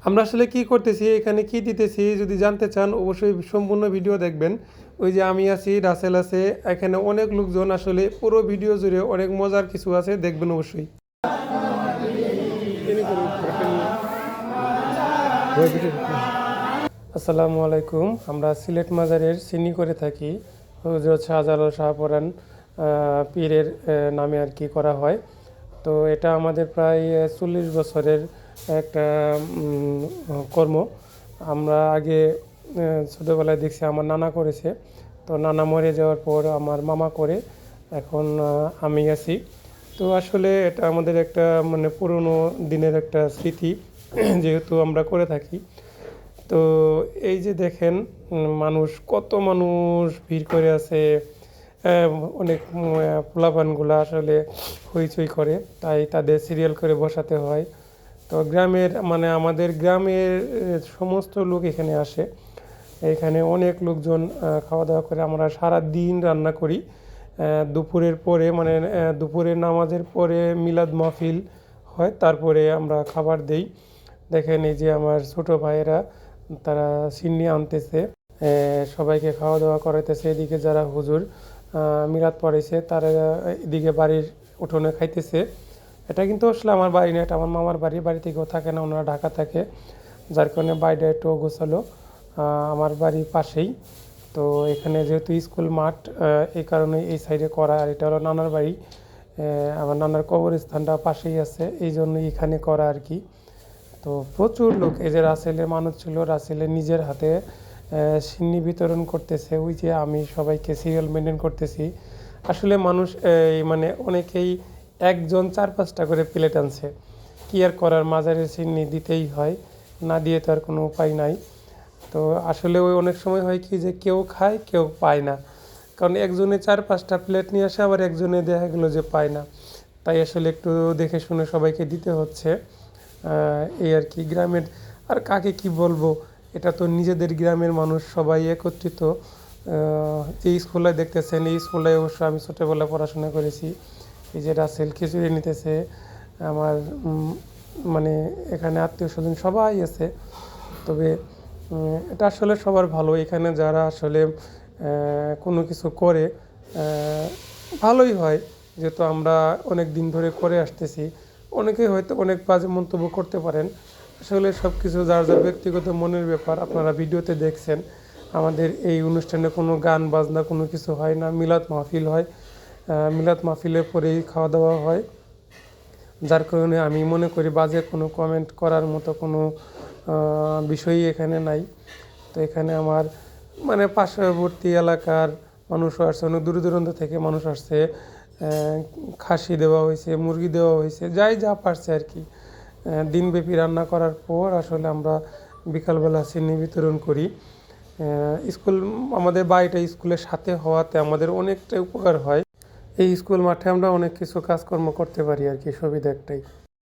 আমরা আসলে কি করতেছি, এখানে কি দিতেছি যদি জানতে চান অবশ্যই সম্পূর্ণ ভিডিও দেখবেন। ওই যে আমি আছি, রাসেল আছে, এখানে অনেক লোকজন, আসলে পুরো ভিডিও জুড়ে অনেক মজার কিছু আছে, দেখবেন অবশ্যই। আসসালামু আলাইকুম। আমরা সিলেট মাজারের সিনি করে থাকি। হযরত শাহজালাল শাহপরাণ পীরের নামে আর কি করা হয়। তো এটা আমাদের প্রায় 40 বছরের একটা কর্ম। আমরা আগে ছোটোবেলায় দেখছি আমার নানা করেছে, তো নানা মরে যাওয়ার পর আমার মামা করে, এখন আমি আছি। তো আসলে এটা আমাদের একটা মানে পুরনো দিনের একটা স্মৃতি যেহেতু আমরা করে থাকি। তো এই যে দেখেন মানুষ, কত মানুষ ভিড় করে আছে। আহ, অনেক পোলাপানগুলা আসলে হইচই করে, তাই তাদের সিরিয়াল করে বসাতে হয়। তো গ্রামের মানে আমাদের গ্রামের সমস্ত লোক এখানে আসে। এখানে অনেক লোকজন খাওয়া দাওয়া করে। আমরা সারা দিন রান্না করি। দুপুরের পরে মানে দুপুরের নামাজের পরে মিলাদ মাহফিল হয়, তারপরে আমরা খাবার দেই। দেখেন এই যে আমার ছোট ভাইয়েরা, তারা সিন্নি আনতেছে, সবাইকে খাওয়া দাওয়া করাইতেছে। এদিকে যারা হুজুর মিলাদ পড়াইছে তারা এদিকে বাড়ির উঠোনে খাইতেছে। এটা কিন্তু আসলে আমার বাড়ি না, এটা আমার মামার বাড়ি। বাড়িতে কেউ থাকে না, ওনারা ঢাকা থাকে, যার কারণে বাইরে একটু গোছালো। আমার বাড়ির পাশেই। তো এখানে যেহেতু স্কুল মাঠ, এই কারণে এই সাইডে করা। আর এটা হলো নানার বাড়ি, আমার নানার কবরস্থানটা পাশেই আছে, এই জন্য এখানে করা আর কি। তো প্রচুর লোক। এই যে রাসেলের মানুষ ছিল, রাসেলের নিজের হাতে সিন্নি বিতরণ করতেছে। ওই যে আমি সবাইকে সিরিয়াল মেনটেন করতেছি। আসলে মানুষ মানে অনেকেই একজন 4-5টা করে প্লেট আনছে। কি আর করার, মাজারের সিন্নি দিতেই হয়, না দিয়ে তো আর কোনো উপায় নাই। তো আসলে ওই অনেক সময় হয় কি যে কেউ খায় কেউ পায় না, কারণ একজনে 4-5টা প্লেট নিয়ে আসে, আবার একজনে দেখা গেলো যে পায় না। তাই আসলে একটু দেখে শুনে সবাইকে দিতে হচ্ছে। এই আর কি গ্রামের। আর কাকে কি বলবো, এটা তো নিজেদের গ্রামের মানুষ সবাই একত্রিত। যে স্কুলে দেখতেছেন, এই স্কুলে অবশ্য আমি ছোটোবেলায় পড়াশোনা করেছি। এই যে রাসেল খিচুড়ি নিতেছে, আমার মানে এখানে আত্মীয় স্বজন সবাই আছে। তবে এটা আসলে সবার ভালো, এখানে যারা আসলে কোনো কিছু করে ভালোই হয়। যেহেতু আমরা অনেক দিন ধরে করে আসতেছি, অনেকে হয়তো অনেক বাজে মন্তব্য করতে পারেন। আসলে সব কিছু যার যার ব্যক্তিগত মনের ব্যাপার। আপনারা ভিডিওতে দেখছেন আমাদের এই অনুষ্ঠানে কোনো গান বাজনা কোনো কিছু হয় না, মিলাদ মাহফিল হয়। মিলাদ মাহফিলের পরেই খাওয়া দাওয়া হয়, যার কারণে আমি মনে করি বাজে কোনো কমেন্ট করার মতো কোনো বিষয়ই এখানে নাই। তো এখানে আমার মানে পার্শ্ববর্তী এলাকার মানুষও আসছে, অনেক দূর দূরান্ত থেকে মানুষ আসছে। খাসি দেওয়া হয়েছে, মুরগি দেওয়া হয়েছে, যাই যা পারছে আর কি। দিনব্যাপী রান্না করার পর আসলে আমরা বিকালবেলা সিন্নি বিতরণ করি। স্কুল, আমাদের বাড়িটা স্কুলের সাথে হওয়াতে আমাদের অনেকটাই উপকার হয়। এই স্কুল মাঠে আমরা অনেক কিছু কাজকর্ম করতে পারি আর কি, সুবিধা একটাই।